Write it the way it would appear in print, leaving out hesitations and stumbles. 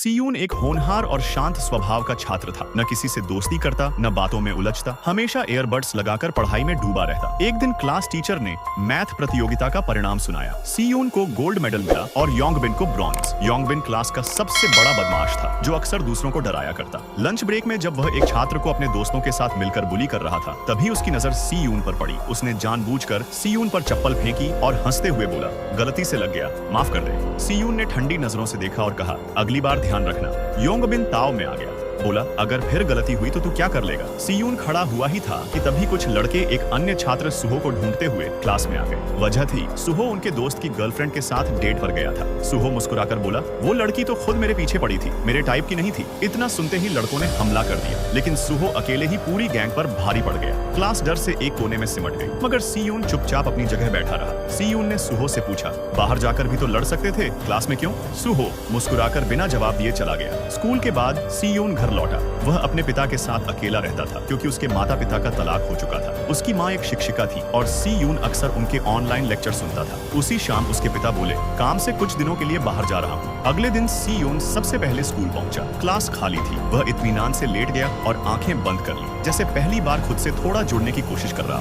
सीयून एक होनहार और शांत स्वभाव का छात्र था। न किसी से दोस्ती करता, न बातों में उलझता, हमेशा ईयरबड्स लगाकर पढ़ाई में डूबा रहता। एक दिन क्लास टीचर ने मैथ प्रतियोगिता का परिणाम सुनाया। सीयून को गोल्ड मेडल मिला और योंगबिन को ब्रॉन्ज। योंगबिन क्लास का सबसे बड़ा बदमाश था, जो अक्सर दूसरों को डराया करता। लंच ब्रेक में जब वह एक छात्र को अपने दोस्तों के साथ मिलकर बुली कर रहा था, तभी उसकी नजर सीयून पर पड़ी। उसने जानबूझकर सीयून पर चप्पल फेंकी और हंसते हुए बोला, गलती से लग गया, माफ कर दे। सीयून ने ठंडी नजरों से देखा और कहा, अगली बार ध्यान रखना। योंगबिन ताव में आ गया, बोला, अगर फिर गलती हुई तो तू क्या कर लेगा। सीयून खड़ा हुआ ही था कि तभी कुछ लड़के एक अन्य छात्र सुहो को ढूंढते हुए क्लास में आ गए। वजह थी, सुहो उनके दोस्त की गर्लफ्रेंड के साथ डेट पर गया था। सुहो मुस्कुराकर बोला, वो लड़की तो खुद मेरे पीछे पड़ी थी, मेरे टाइप की नहीं थी। इतना सुनते ही लड़कों ने हमला कर दिया, लेकिन सुहो अकेले ही पूरी गैंग पर भारी पड़ गया। क्लास डर से एक कोने में सिमट गई, मगर सीयून चुपचाप अपनी जगह बैठा रहा। सीयून ने सुहो से पूछा, बाहर जाकर भी तो लड़ सकते थे, क्लास में क्यों? सुहो मुस्कुराकर बिना जवाब दिए चला गया। स्कूल के बाद सीयून घर लौटा। वह अपने पिता के साथ अकेला रहता था, क्योंकि उसके माता पिता का तलाक हो चुका था। उसकी माँ एक शिक्षिका थी और सीयून अक्सर उनके ऑनलाइन लेक्चर सुनता था। उसी शाम उसके पिता बोले, काम से कुछ दिनों के लिए बाहर जा रहा हूँ। अगले दिन सीयून सबसे पहले स्कूल पहुंचा। क्लास खाली थी। वह इत्मीनान से लेट गया और आंखें बंद कर ली, जैसे पहली बार खुद से थोड़ा जुड़ने की कोशिश कर रहा।